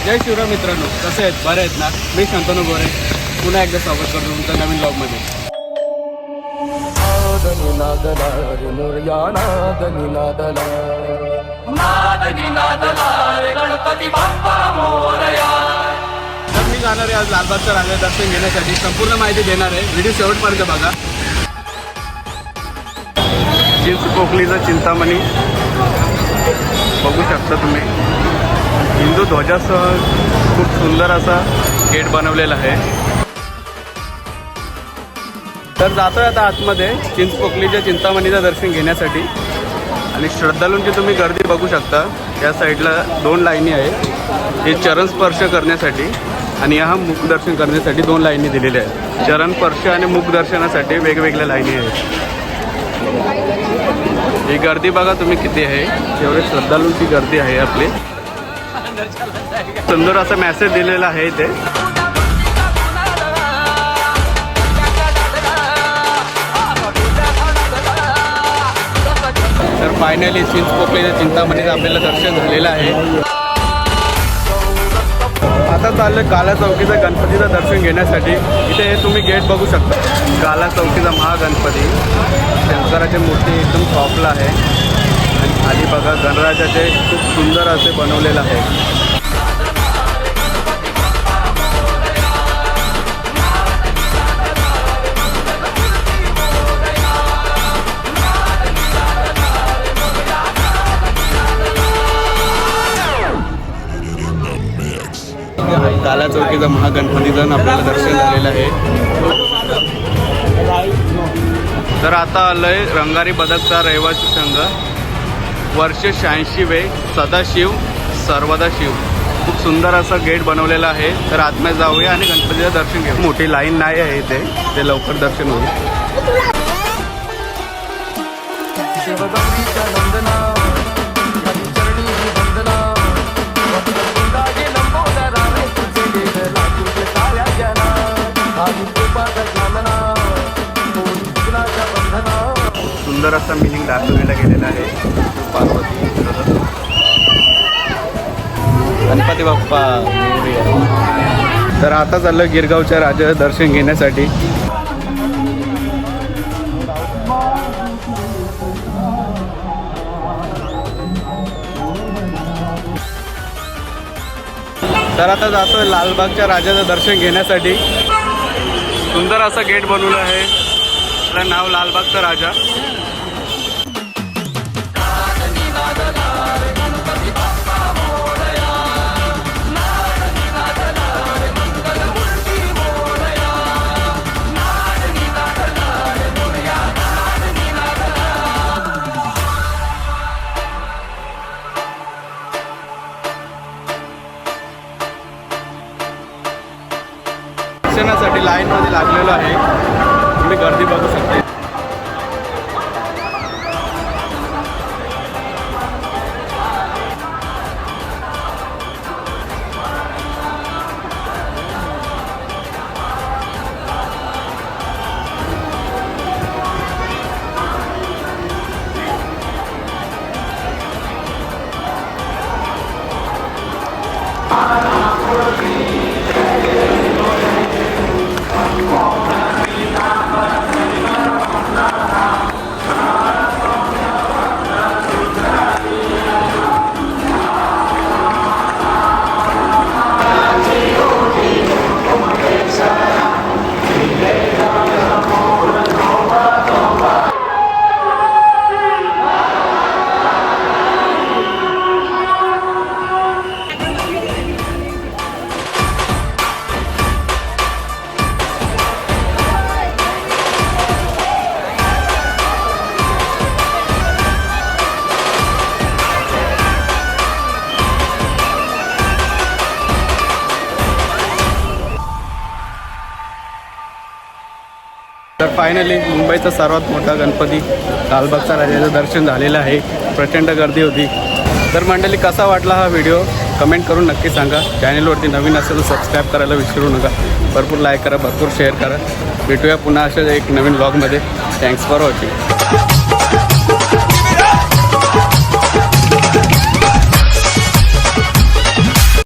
जय शिवराय मित्रांनो, कसे आहेत? बरे आहेत ना? मी शंतनू गोरे पुन्हा एकदा स्वागत करतो तुमच्या नवीन ब्लॉगमध्ये. तर मी जाणार आहे आज लालबागच्या राजा दर्शन घेण्यासाठी. संपूर्ण माहिती देणार आहे, व्हिडिओ शेवटपर्यंत बघा. चिंचपोकलीचा चिंतामणी बघू शकता तुम्ही. हिंदू ध्वजासह खूप सुंदर असा गेट बनवलेला आहे. तर जातोय आता आतमध्ये चिंचपोकलीच्या चिंतामणीचं दर्शन घेण्यासाठी. आणि श्रद्धालूंची तुम्ही गर्दी बघू शकता. या साईडला 2 लाईनी आहेत. हे चरण स्पर्श करण्यासाठी आणि हा मुख दर्शन करण्यासाठी 2 लाईनी दिलेल्या आहेत. चरण स्पर्श आणि मुख दर्शनासाठी वेगवेगळ्या लाईनी आहेत. ही गर्दी बघा तुम्ही किती आहे. एवढे श्रद्धालूंची गर्दी आहे आपली. सुंदर असा मेसेज दिलेला आहे इथे. तर फायनली चिंचपोकलीच्या चिंतामणीचं आपल्याला दर्शन झालेलं आहे. आता चाललं काला चौकीचं गणपतीचं दर्शन घेण्यासाठी. इथे तुम्ही गेट बघू शकता. काला चौकीचा महागणपती शंकराची मूर्ती एकदम टॉपला आहे. आणि खाली बघा गणराजाचे खूप सुंदर असे बनवलेलं आहे. काला चौकीचा महागणपतीचं आपल्याला दर्शन झालेलं आहे. तर आता आलंय रंगारी बदकचा रहिवासी संघ. वर्ष 86 सदाशिव सर्वदा शिव. खूप सुंदर असं गेट बनवलेलं आहे. तर आतमध्ये जाऊया आणि गणपतीचं दर्शन घेऊ. मोठी लाईन नाही आहे इथे, ते लवकर दर्शन होईल. सुंदर असा मिनिंग दाखवलेला गेलेला आहे. पार्वती गणपती बाप्पा. तर आता चाललं गिरगावच्या राजाचं दर्शन घेण्यासाठी. तर आता जातोय लालबागच्या राजाचं दर्शन घेण्यासाठी. सुंदर असा गेट बनवलं आहे. त्याला नाव लालबागचा राजा. दर्शनासाठी लाईनमध्ये लागलेलो आहे. तुम्ही गर्दी बघू शकता. तर फायनली मुंबईचा सर्वात मोठा गणपती लालबागचा राजाचं दर्शन झालेलं आहे. प्रचंड गर्दी होती. तर मंडळी कसा वाटला हा व्हिडिओ कमेंट करून नक्की सांगा. चॅनलवरती नवीन असेल तर सबस्क्राईब करायला विसरू नका. भरपूर लाईक करा, भरपूर शेअर करा. भेटूया पुन्हा अशाच एक नवीन व्लॉगमध्ये. Thanks for watching.